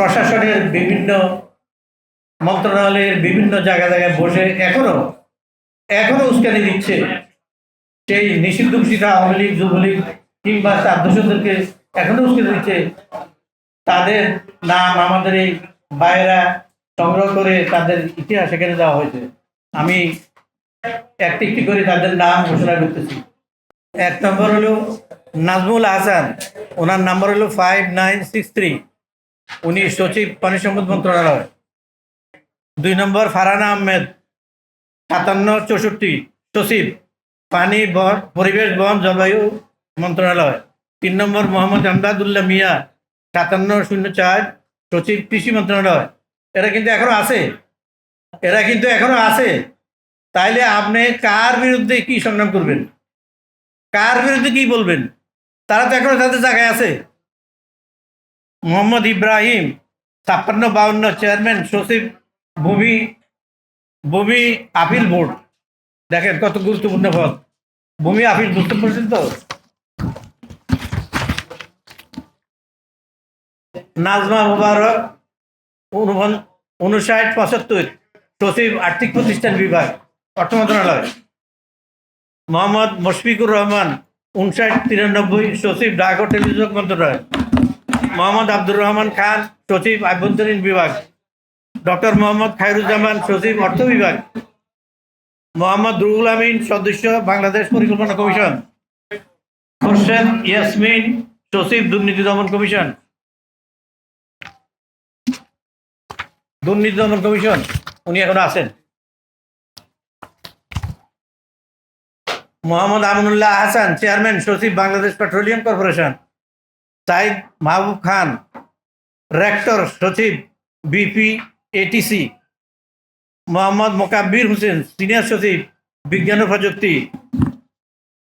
প্রশাসনের বিভিন্ন মন্ত্রণালয়ের বিভিন্ন জায়গায় বসে এখনো উস্কানি দিচ্ছে। সেই নিষিদ্ধ ঘোষিত আওয়ামী লীগ, যুবলীগ কিংবা তার দোষদেরকে এখনো উস্কানি দিচ্ছে। তাদের নাম আমাদের এই বাইরা সংগ্রহ করে তাদের ইতিহাস এখানে দেওয়া হয়েছে। আমি একটি একটি করে তাদের নাম ঘোষণা করতেছি। 1 নম্বর হলো নাজমুল হাসান, ওনার নাম্বার হলো 5963, উনি সচিব পানি সম্পদ মন্ত্রণালয়। 2 নম্বর ফারহানা আহমেদ, 5764, সচিব পানি, পরিবেশ, বন, জলবায়ু মন্ত্রণালয়। 3 নম্বর মোহাম্মদ আমদাদুল্লাহ মিয়া, 5704, সচিব কৃষি মন্ত্রণালয়। এরা কিন্তু এখনো আছে। তাইলে আপনি কার বিরুদ্ধে কি সংগ্রাম করবেন, কার বিরুদ্ধে কি বলবেন? তারা তো এখনো তাদের জায়গায় আছে। মোহাম্মদ ইব্রাহিম, 5652, চেয়ারম্যান, সচিব ভূমি আপিল বোর্ড। দেখেন কত গুরুত্বপূর্ণ পদ, ভূমি আপিল বুঝতে পারছেন তো। নাজমা মুবারক, 5975, সচিব আর্থিক প্রতিষ্ঠান বিভাগ, অর্থ মন্ত্রণালয়। মোহাম্মদ মুশফিকুর রহমান, 5993, সচিব ডাক ও টেলিযোগ মন্ত্রণালয়। মোহাম্মদ আব্দুর রহমান খান, সচিব আভ্যন্তরীণ বিভাগ। ডক্টর মোহাম্মদ খায়রুজ্জামান, সচিব অর্থ বিভাগ। মোহাম্মদ রুহুল আমিন, সদস্য বাংলাদেশ পরিকল্পনা কমিশন। খোরশেদ ইয়াসমিন, সচিব দুর্নীতি দমন কমিশন। উনি এখন আছেন। মোহাম্মদ আমিনুল্লাহ হাসান, চেয়ারম্যান, সচিব বাংলাদেশ পেট্রোলিয়াম কর্পোরেশন। সাইদ মাহবুব খান, রেক্টর, সচিব বিপিএটিসি। মোহাম্মদ মোকাব্বির হোসেন, সিনিয়র সচিব বিজ্ঞান ও প্রযুক্তি।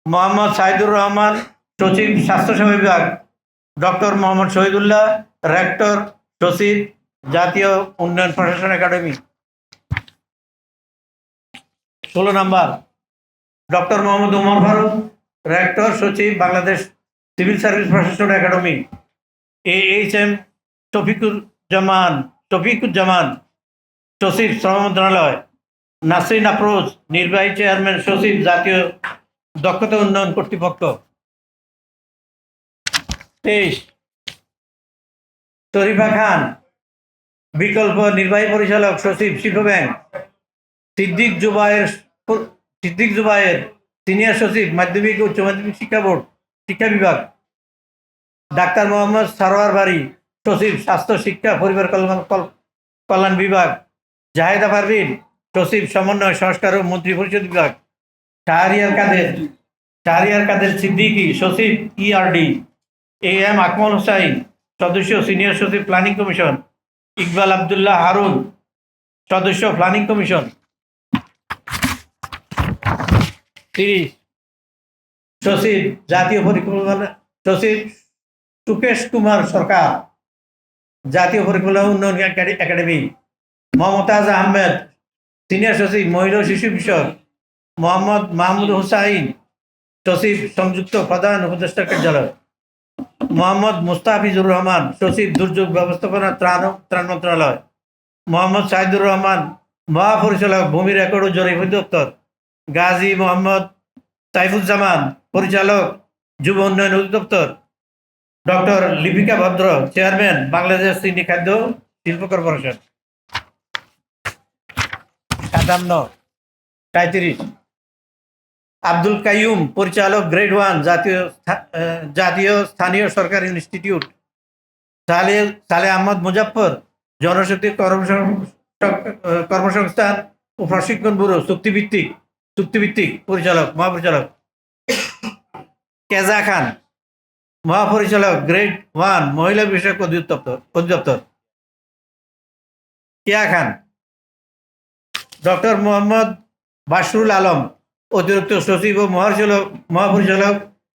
মোহাম্মদ সাইদুর রহমান, সচিব স্বাস্থ্যসেবা বিভাগ। ডক্টর মোহাম্মদ শহীদুল্লাহ, রেক্টর, সচিব জাতীয় উন্নয়ন প্রশাসন একাডেমি। 16 নম্বর ডক্টর মোহাম্মদ ওমর ফারুক, রেক্টর, সচিব বাংলাদেশ সিভিল সার্ভিস প্রশাসন একাডেমি। AHM শফিকুজ্জামান, সচিব শ্রম মন্ত্রণালয়। নাসরিন আফরোজ, নির্বাহী চেয়ারম্যান, সচিব জাতীয় দক্ষতা উন্নয়ন কর্তৃপক্ষ। 23 শরীফা খান, বিকল্প নির্বাহী পরিচালক, সচিব শিল্প ব্যাংক। সিদ্দিক জুবায়ের, সিনিয়র সচিব মাধ্যমিক ও উচ্চ মাধ্যমিক শিক্ষা বোর্ড, শিক্ষা বিভাগ। ডাক্তার মোহাম্মদ সারোয়ার বাড়ি, সচিব স্বাস্থ্য, শিক্ষা, পরিবার কল্যাণ বিভাগ। জাহেদা পারভিন, সচিব সমন্বয়, সংস্কার ও মন্ত্রী পরিষদ বিভাগ। শাহরিয়ার কাদের সিদ্দিকী, সচিব ERD। AM আকমল হোসাইন, সদস্য সিনিয়র সচিব প্ল্যানিং কমিশন। ইকবাল আবদুল্লাহ হারুন, সদস্য প্ল্যানিং কমিশন। 30 সচিব জাতীয় পরিকল্পনা, সচিব সুকেশ কুমার সরকার, জাতীয় পরিকল্পনা উন্নয়ন একাডেমি। মমতাজ আহমেদ, সিনিয়র সচিব মহিলা ও শিশু বিষয়ক। মোহাম্মদ মাহমুদ হুসাইন, সচিব সংযুক্ত প্রধান উপদেষ্টার কার্যালয়। মোহাম্মদ মুস্তাফিজুর রহমান, সচিব দুর্যোগ ব্যবস্থাপনা ত্রাণ মন্ত্রণালয়। মোহাম্মদ সাইদুর রহমান, মহাপরিচালক ভূমি রেকর্ড ও জরিপ অধিদপ্তর। গাজী মোহাম্মদ সাইফুজ্জামান, পরিচালক যুব উন্নয়ন অধিদপ্তর। ডক্টর লিপিকা ভদ্র, চেয়ারম্যান বাংলাদেশ চিনি খাদ্য শিল্প কর্পোরেশন। 37 আব্দুল কাইয়ুম, পরিচালক গ্রেড 1 জাতীয় স্থানীয় সরকার ইনস্টিটিউট। সালে আহমদ মুজাফফর, জনশক্তি কর্মসংস্থান ও প্রশিক্ষণ ব্যুরো, চুক্তিভিত্তিক মহাপরিচালক। কেজা খান, মহাপরিচালক গ্রেড 1 মহিলা বিষয়ক অধিদপ্তর। কেয়া খান, ডক্টর মোহাম্মদ বাশরুল আলম, অতিরিক্ত সচিব ও মহাপরিচালক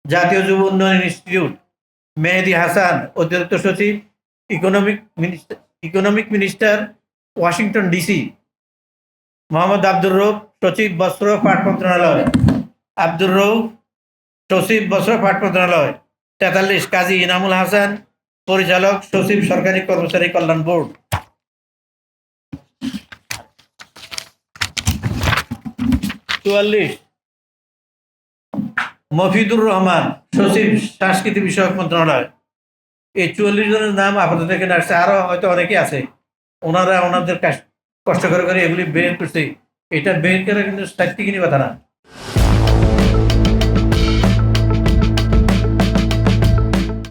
জাতীয় যুব উন্নয়ন ইনস্টিটিউট। মেহেদি হাসান, অতিরিক্ত সচিব economic minister, Washington DC। Mohammad Abdur Rauf, সচিব বস্ত্র পাট মন্ত্রণালয়। আব্দুর রউফ, সচিব বস্ত্র পাট মন্ত্রণালয়। 43 কাজী ইনামুল হাসান, পরিচালক সচিব সরকারি কর্মচারী কল্যাণ বোর্ড। 44 মফিদুর রহমান, সচিব সংস্কৃতি বিষয়ক মন্ত্রণালয়। এই 44 জনের নাম আপাতত এখানে আসছে, আরো হয়তো অনেকে আছে, ওনারা ওনাদের কষ্ট করে এগুলি বের করছে। এটা বের করে কিন্তু সাহিত্যিক কথা না।